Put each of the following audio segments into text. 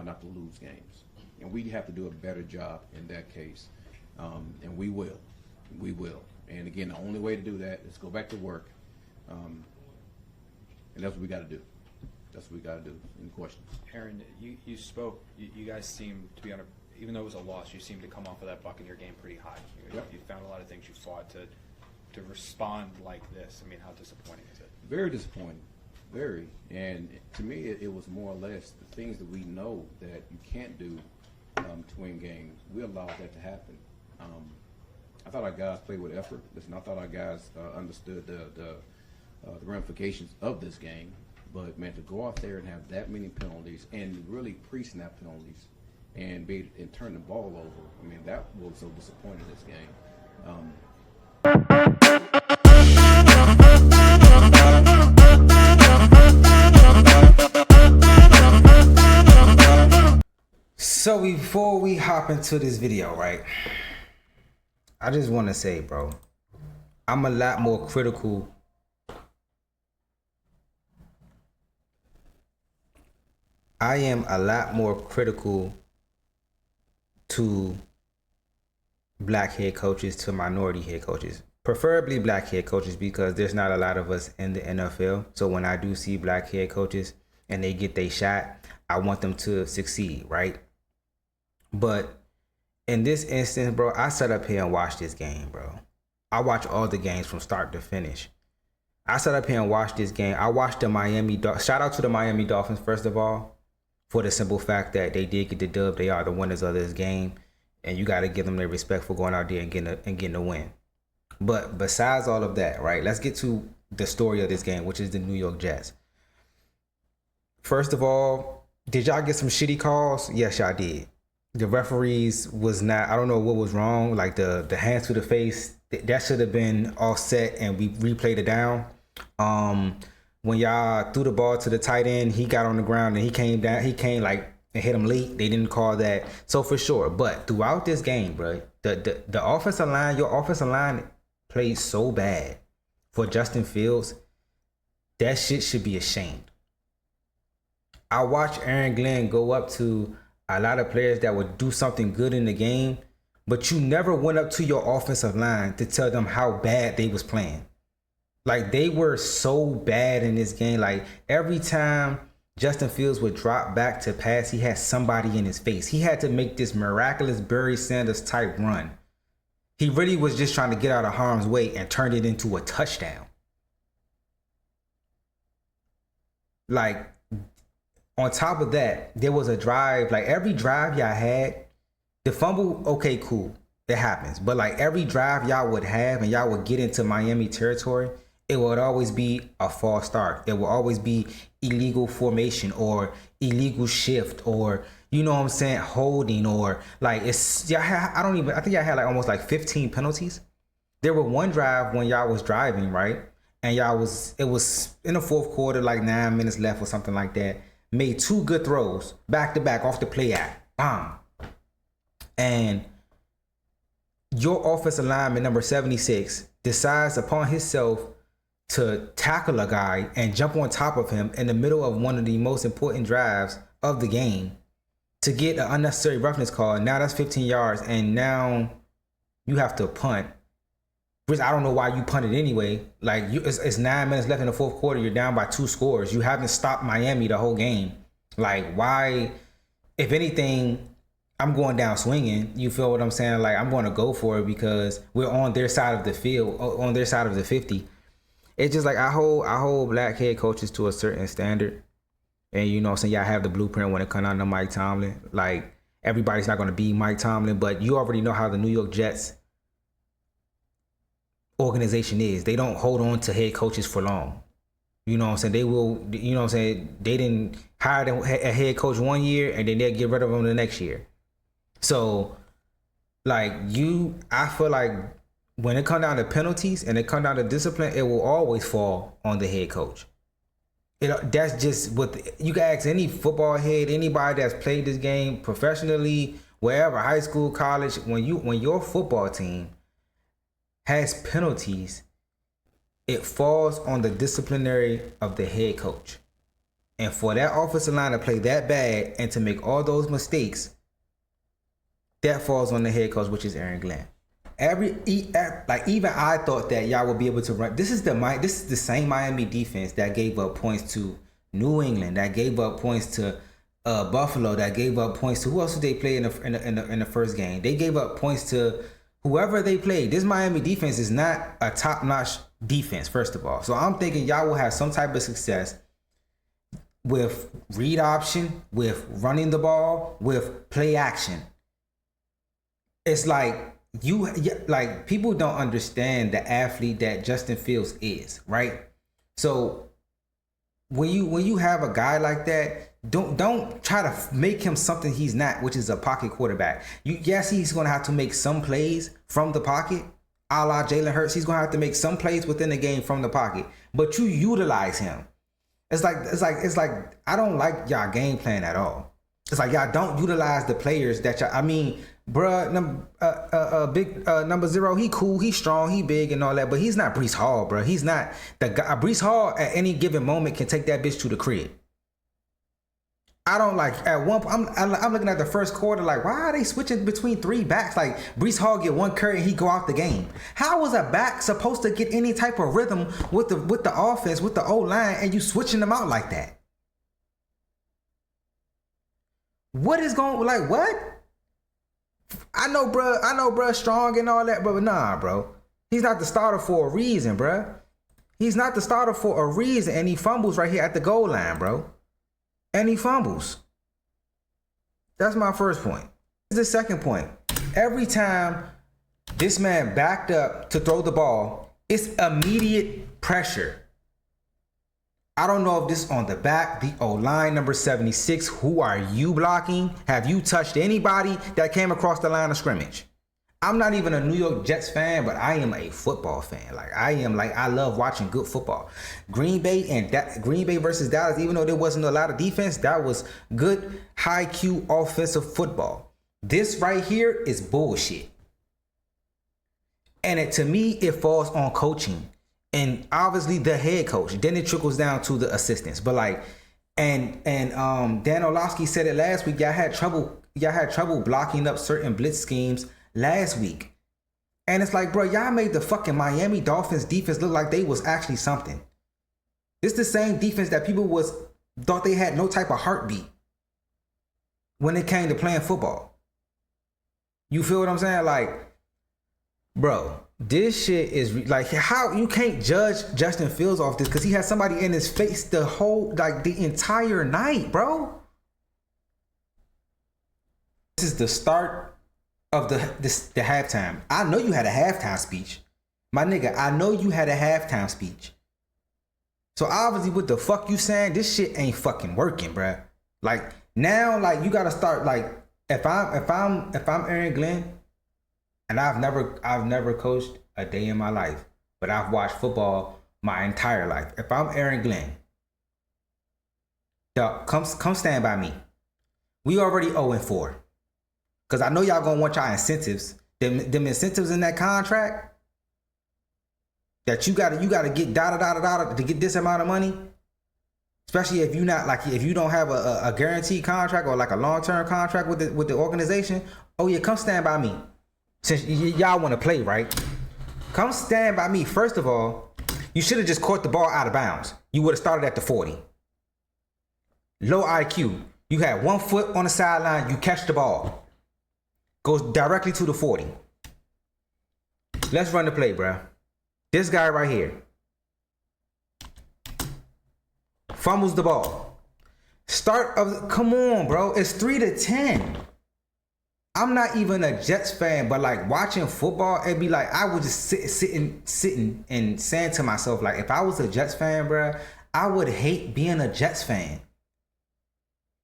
not to lose games. And we have to do a better job in that case. And we will. We will. And again, the only way to do that is go back to work. And that's what we got to do. That's what we got to do. Any questions? Aaron, you spoke, you guys seem to be on a, even though it was a loss, you seem to come off of that Buccaneer game pretty high. Yep. You found a lot of things you fought to respond like this. I mean, how disappointing is it? Very disappointing. Very. And to me, it was more or less the things that we know that you can't do to win games. We allowed that to happen. I thought our guys played with effort. Listen, I thought our guys understood the ramifications of this game. But, man, to go out there and have that many penalties and really pre-snap penalties and turn the ball over, I mean, that was so disappointing this game. So before we hop into this video, right, I just want to say, bro, I'm a lot more critical. I am a lot more critical to black head coaches, to minority head coaches, preferably black head coaches, because there's not a lot of us in the NFL. So when I do see black head coaches and they get their shot, I want them to succeed, right? But in this instance, bro, I sat up here and watched this game, bro. I watched all the games from start to finish. I sat up here and watched this game. I watched the Miami shout out to the Miami Dolphins, first of all, for the simple fact that they did get the dub. They are the winners of this game, and you got to give them their respect for going out there and getting a win. But besides all of that, right, let's get to the story of this game, which is the New York Jets. First of all, did y'all get some shitty calls? Yes, y'all did. The referees was not, I don't know what was wrong, like the hands to the face, that should have been offset and we replayed it down. When y'all threw the ball to the tight end, he got on the ground and he came like and hit him late. They didn't call that. So for sure. But throughout this game, bro, the offensive line, your offensive line played so bad for Justin Fields. That shit should be ashamed. I watched Aaron Glenn go up to a lot of players that would do something good in the game, but you never went up to your offensive line to tell them how bad they was playing. Like, they were so bad in this game. Like, every time Justin Fields would drop back to pass, he had somebody in his face. He had to make this miraculous Barry Sanders type run. He really was just trying to get out of harm's way and turn it into a touchdown. Like, on top of that, there was a drive, like every drive y'all had, the fumble, okay, cool, it happens. But like every drive y'all would have and y'all would get into Miami territory, it would always be a false start. It will always be illegal formation or illegal shift or, you know what I'm saying, holding, or like it's, y'all had, I think y'all had like almost like 15 penalties. There were one drive when y'all was driving, right? And it was in the fourth quarter, like 9 minutes left or something like that. Made two good throws back to back off the play act. Bam. And your offensive lineman, number 76, decides upon himself to tackle a guy and jump on top of him in the middle of one of the most important drives of the game to get an unnecessary roughness call. Now that's 15 yards, and now you have to punt. Which I don't know why you punted anyway. Like, it's 9 minutes left in the fourth quarter. You're down by 2 scores. You haven't stopped Miami the whole game. Like, why? If anything, I'm going down swinging. You feel what I'm saying? Like, I'm going to go for it because we're on their side of the field, on their side of the 50. It's just like I hold black head coaches to a certain standard. And you know what I'm saying? Y'all have the blueprint when it comes down to Mike Tomlin. Like, everybody's not going to be Mike Tomlin, but you already know how the New York Jets organization is. They don't hold on to head coaches for long. You know what I'm saying? They will, you know what I'm saying? They didn't hire a head coach 1 year and then they'll get rid of them the next year. So, like, I feel like when it comes down to penalties and it comes down to discipline, it will always fall on the head coach. That's just what you can ask any football head, anybody that's played this game professionally, wherever, high school, college. When your football team has penalties, it falls on the disciplinary of the head coach. And for that offensive line to play that bad and to make all those mistakes, that falls on the head coach, which is Aaron Glenn. Even I thought that y'all would be able to run. This is the same Miami defense that gave up points to New England, that gave up points to Buffalo, that gave up points to who else did they play in the first game? They gave up points to whoever they played. This Miami defense is not a top-notch defense, first of all. So I'm thinking y'all will have some type of success with read option, with running the ball, with play action. It's like people don't understand the athlete that Justin Fields is, right? So when you have a guy like that, don't try to make him something he's not, which is a pocket quarterback. Yes, he's gonna have to make some plays from the pocket, a la Jalen Hurts. He's gonna have to make some plays within the game from the pocket, but you utilize him. It's like I don't like y'all game plan at all. It's like y'all don't utilize the players that y'all. I mean, bruh, big number 0. He cool, he strong, he big and all that, but he's not Breece Hall, bruh. He's not the guy. Breece Hall at any given moment can take that bitch to the crib. I don't like at one point. I'm looking at the first quarter like, why are they switching between 3 backs? Like Breece Hall get 1 carry and he go out the game. How was a back supposed to get any type of rhythm with the offense, with the O line, and you switching them out like that? What is going like what? I know, bruh, strong and all that, but nah, bro. He's not the starter for a reason, bruh. He's not the starter for a reason, and he fumbles right here at the goal line, bro. And he fumbles. That's my first point. The second point. Every time this man backed up to throw the ball, it's immediate pressure. I don't know if this is on the back, the O-line, number 76. Who are you blocking? Have you touched anybody that came across the line of scrimmage? I'm not even a New York Jets fan, but I am a football fan. I love watching good football. Green Bay versus Dallas, even though there wasn't a lot of defense, that was good, high Q offensive football. This right here is bullshit. And to me, it falls on coaching. And obviously the head coach. Then it trickles down to the assistants. But Dan Orlovsky said it last week. Y'all had trouble blocking up certain blitz schemes last week. And it's like, bro, y'all made the fucking Miami Dolphins defense look like they was actually something. It's the same defense that people thought they had no type of heartbeat when it came to playing football. You feel what I'm saying? Like, bro, this shit is like, how you can't judge Justin Fields off this because he had somebody in his face the entire night, bro. This is the start of the halftime. I know you had a halftime speech. My nigga, I know you had a halftime speech. So obviously what the fuck you saying, this shit ain't fucking working, bruh. Like now, like you gotta start like if I'm Aaron Glenn, and I've never coached a day in my life, but I've watched football my entire life. If I'm Aaron Glenn, dog, come stand by me. We already 0-4. Because I know y'all gonna want y'all incentives. Them incentives in that contract that you gotta get da to get this amount of money. Especially if you don't have a guaranteed contract or like a long-term contract with the organization. Oh yeah, come stand by me. Since y'all want to play, right? Come stand by me. First of all, you should have just caught the ball out of bounds. You would have started at the 40. Low IQ. You had 1 foot on the sideline. You catch the ball. Goes directly to the 40. Let's run the play, bro. This guy right here fumbles the ball. Come on, bro. It's 3-10. I'm not even a Jets fan, but like watching football, it'd be like I would just sitting and saying to myself, like, if I was a Jets fan, bro, I would hate being a Jets fan.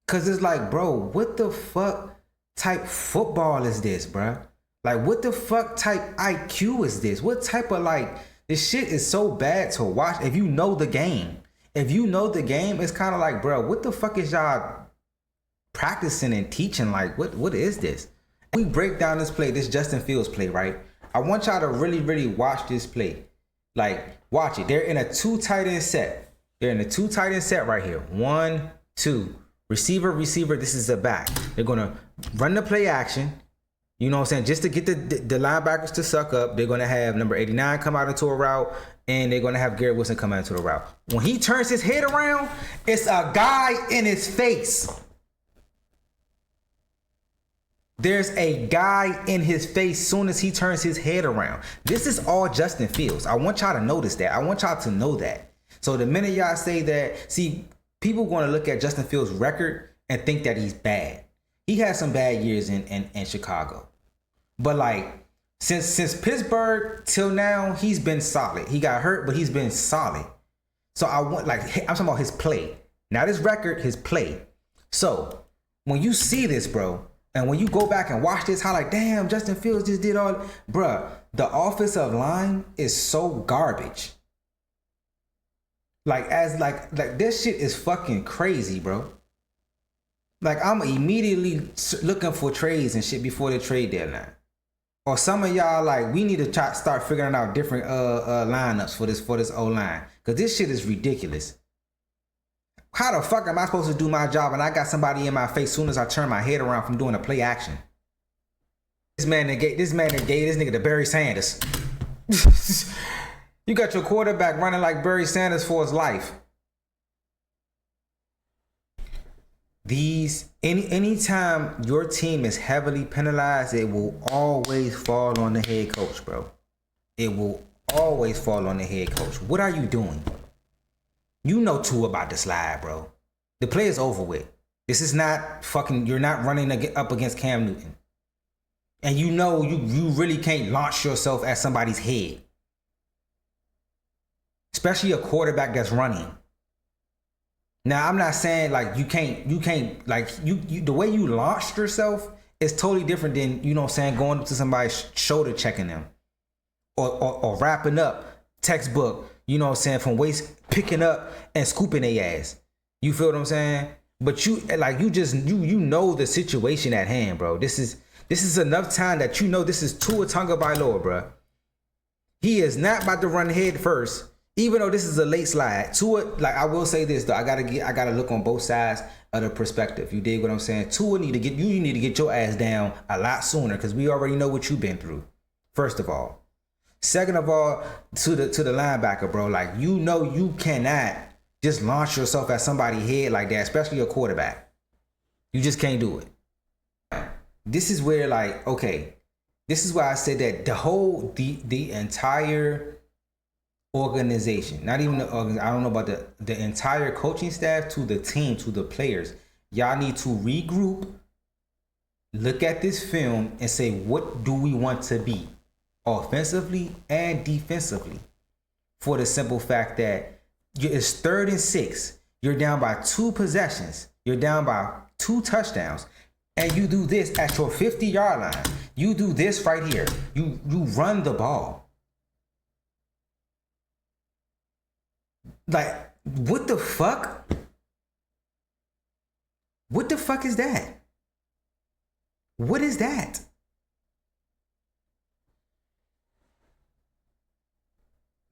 Cause it's like, bro, what the fuck type football is this, bro? Like, what the fuck type IQ is this? What type of this shit is so bad to watch if you know the game. If you know the game, it's kind of like, bro, what the fuck is y'all practicing and teaching? Like, what is this? We break down this play, this Justin Fields play, right? I want y'all to really, really watch this play. Like, watch it. They're in a 2 tight end set. They're in a 2 tight end set right here. 1, 2. Receiver, receiver. This is the back. They're gonna run the play action. You know what I'm saying? Just to get the linebackers to suck up, they're gonna have number 89 come out into a route, and they're gonna have Garrett Wilson come out into the route. When he turns his head around, it's a guy in his face. There's a guy in his face soon as he turns his head around. This is all Justin Fields. I want y'all to notice that. I want y'all to know that. So the minute y'all say that, see, people going to look at Justin Fields' record and think that he's bad. He had some bad years in Chicago. But like, since Pittsburgh till now, he's been solid. He got hurt, but he's been solid. So I'm talking about his play. Not his record, his play. So when you see this, bro, and when you go back and watch this, how like, damn, Justin Fields just did all, bruh, the offensive line is so garbage. Like this shit is fucking crazy, bro. Like I'm immediately looking for trades and shit before the trade deadline. Or some of y'all like, we need to start figuring out different lineups for this O-line, cause this shit is ridiculous. How the fuck am I supposed to do my job and I got somebody in my face soon as I turn my head around from doing a play action? This man that gave this nigga to Barry Sanders. You got your quarterback running like Barry Sanders for his life. Anytime your team is heavily penalized, it will always fall on the head coach, bro. It will always fall on the head coach. What are you doing? You know too about the slide, bro. The play is over with. This is not fucking, you're not running up against Cam Newton. And you know you really can't launch yourself at somebody's head. Especially a quarterback that's running. Now, I'm not saying like you can't like you the way you launched yourself is totally different than, you know what I'm saying, going up to somebody's shoulder checking them. Or wrapping up textbook, you know what I'm saying, from waist, picking up and scooping their ass. You feel what I'm saying? But you know the situation at hand, bro. This is enough time that you know this is Tua Tagovailoa, bro. He is not about to run head first, even though this is a late slide. Tua, like I will say this though, I gotta look on both sides of the perspective. You dig what I'm saying? Tua need to get your ass down a lot sooner, because we already know what you've been through. First of all. Second of all, to the linebacker, bro, like, you know you cannot just launch yourself at somebody's head like that, especially a quarterback. You just can't do it. This is where, like, okay, this is why I said that the entire organization, not even the I don't know about the entire coaching staff, to the team, to the players, y'all need to regroup, look at this film and say, what do we want to be? Offensively and defensively, for the simple fact that it's 3rd and 6. You're down by 2 possessions. You're down by 2 touchdowns. And you do this at your 50-yard line. You do this right here. You run the ball. Like, what the fuck? What the fuck is that? What is that?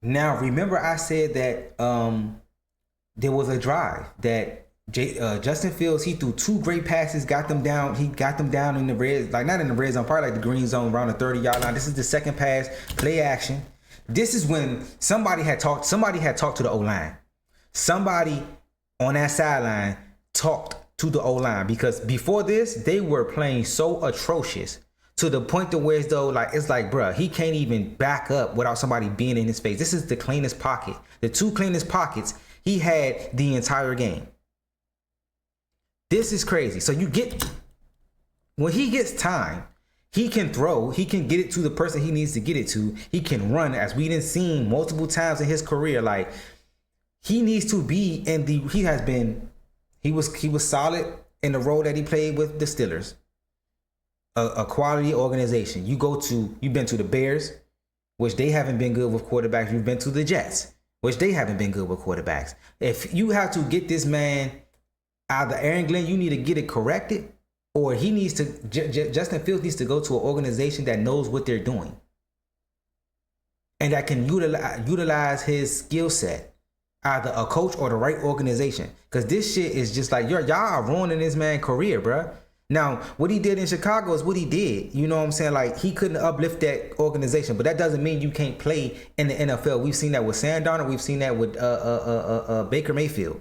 Now, remember I said that there was a drive that Justin Fields, he threw 2 great passes, got them down. He got them down in the red, like not in the red zone, probably like the green zone around the 30-yard line. This is the second pass, play action. This is when somebody had talked to the O-line. Somebody on that sideline talked to the O-line, because before this, they were playing so atrocious. To the point to where it's like, bruh, he can't even back up without somebody being in his face. This is the cleanest pocket. The 2 cleanest pockets he had the entire game. This is crazy. So when he gets time, he can throw, he can get it to the person he needs to get it to. He can run, as we done seen multiple times in his career. Like, he needs to be he was solid in the role that he played with the Steelers. A quality organization. You've been to the Bears, which they haven't been good with quarterbacks. You've been to the Jets, which they haven't been good with quarterbacks. If you have to get this man out of Aaron Glenn, you need to get it corrected, or he needs to, Justin Fields needs to go to an organization that knows what they're doing and that can utilize his skill set. either a coach or the right organization. Because this shit is just like, y'all are ruining this man's career, bruh. Now, what he did in Chicago is what he did. You know what I'm saying? Like, he couldn't uplift that organization, but that doesn't mean you can't play in the NFL. We've seen that with Sam Darnold. We've seen that with Baker Mayfield.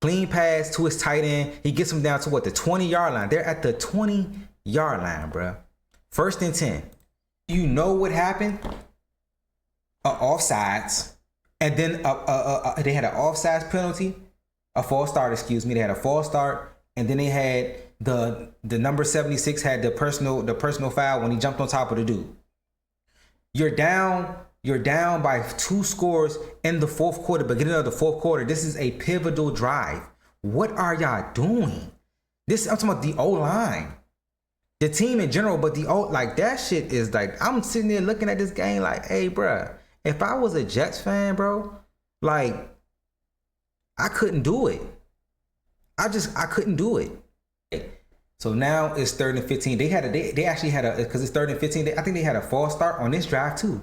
Clean pass to his tight end. He gets him down to what, the 20-yard line. They're at the 20-yard line, bruh. 1st and 10. You know what happened? Offsides. And then they had an offsides penalty. A false start, excuse me. They had a false start. And then they had the number 76 had the personal foul when he jumped on top of the dude. You're down by 2 scores in the 4th quarter, beginning of the 4th quarter. This is a pivotal drive. What are y'all doing? I'm talking about the O-line. The team in general, but like that shit is like, I'm sitting there looking at this game like, hey, bruh, if I was a Jets fan, bro, like, I couldn't do it. I couldn't do it. So now it's 3rd and 15. They actually had because it's 3rd and 15. I think they had a false start on this drive too.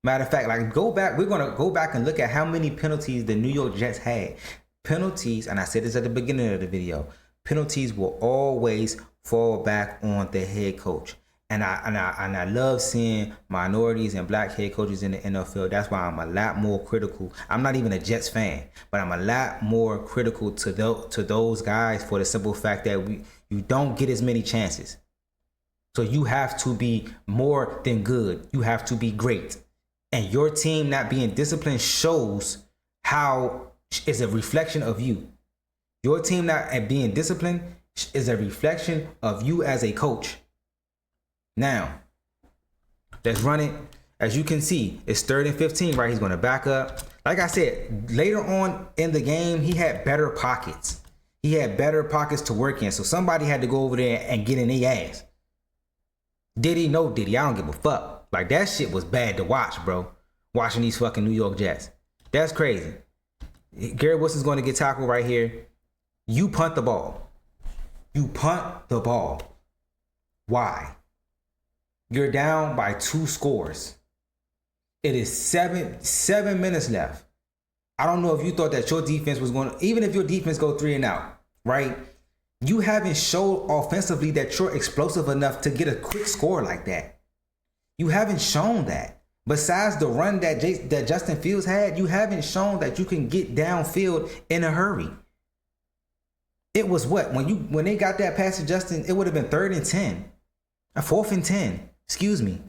Matter of fact, like, we're gonna go back and look at how many penalties the New York Jets had. Penalties, and I said this at the beginning of the video, penalties will always fall back on the head coach. And I love seeing minorities and black head coaches in the NFL. That's why I'm a lot more critical. I'm not even a Jets fan, but I'm a lot more critical to those guys for the simple fact that you don't get as many chances. So you have to be more than good. You have to be great. And your team not being disciplined shows how is a reflection of you. Your team not being disciplined is a reflection of you as a coach. Now, let's run it. As you can see, it's 3rd and 15, right? He's going to back up. Like I said, later on in the game, he had better pockets. He had better pockets to work in. So somebody had to go over there and get in their ass. Did he? No, did he? I don't give a fuck. Like, that shit was bad to watch, bro. Watching these fucking New York Jets. That's crazy. Garrett Wilson's going to get tackled right here. You punt the ball. You punt the ball. Why? You're down by 2 scores. It is 7 minutes left. I don't know if you thought that your defense was going to, even if your defense go 3 and out, right? You haven't showed offensively that you're explosive enough to get a quick score like that. You haven't shown that. Besides the run that Justin Fields had, you haven't shown that you can get downfield in a hurry. It was what? When they got that pass to Justin, it would have been 3rd and 10. A 4th and 10. Excuse me.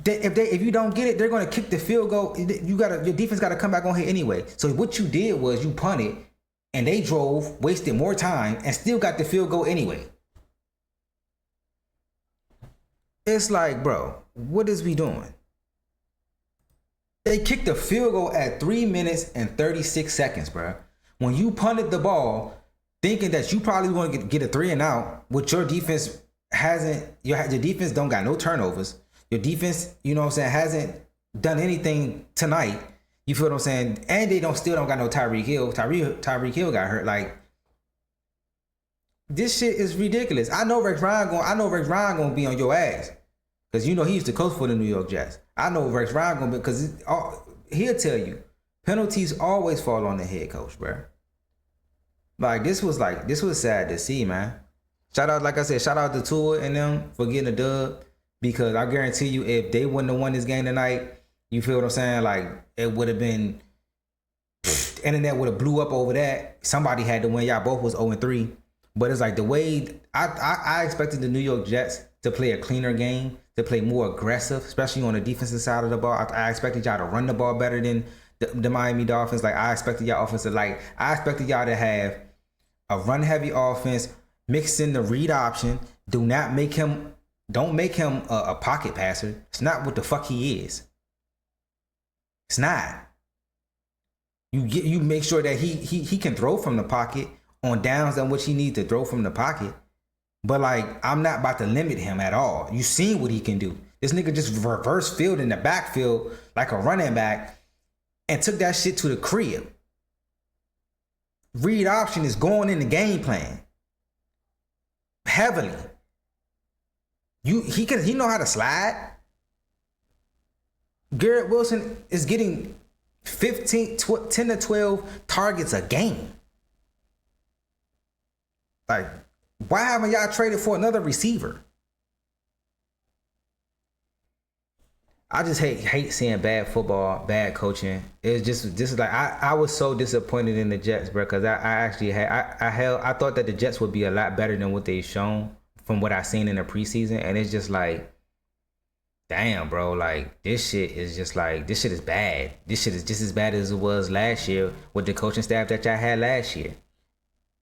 If you don't get it, they're going to kick the field goal. Your defense got to come back on here anyway. So what you did was you punted, and they drove, wasted more time, and still got the field goal anyway. It's like, bro, what is we doing? They kicked the field goal at 3 minutes and 36 seconds, bro. When you punted the ball, thinking that you probably want to get a 3 and out, which your defense hasn't, your defense don't got no turnovers. Your defense, you know what I'm saying, hasn't done anything tonight. You feel what I'm saying? And they still don't got no Tyreek Hill. Tyreek Hill got hurt. Like, this shit is ridiculous. I know Rex Ryan gonna be on your ass. Because you know he used to coach for the New York Jets. I know Rex Ryan gonna be, because he'll tell you, penalties always fall on the head coach, bro. Like, this was sad to see, man. Shout out to Tua and them for getting a dub. Because I guarantee you, if they wouldn't have won this game tonight, you feel what I'm saying? Like, it would have been, the internet would have blew up over that. Somebody had to win. Y'all both was 0-3. But it's like the way I expected the New York Jets to play a cleaner game, to play more aggressive, especially on the defensive side of the ball. I expected y'all to run the ball better than the Miami Dolphins. Like, I expected y'all offensive, like, I expected y'all to have a run heavy offense, mix in the read option. Don't make him a pocket passer. It's not what the fuck he is. It's not. You make sure that he can throw from the pocket on downs on which he needs to throw from the pocket. But, like, I'm not about to limit him at all. You seen what he can do. This nigga just reverse field in the backfield like a running back and took that shit to the crib. Read option is going in the game plan heavily. He know how to slide. Garrett Wilson is getting 10 to 12 targets a game. Like, why haven't y'all traded for another receiver? I just hate seeing bad football, bad coaching. It's just this is like I was so disappointed in the Jets, bro, because I thought that the Jets would be a lot better than what they've shown from what I seen in the preseason, and it's just like, damn, bro, like this shit is bad. This shit is just as bad as it was last year with the coaching staff that y'all had last year.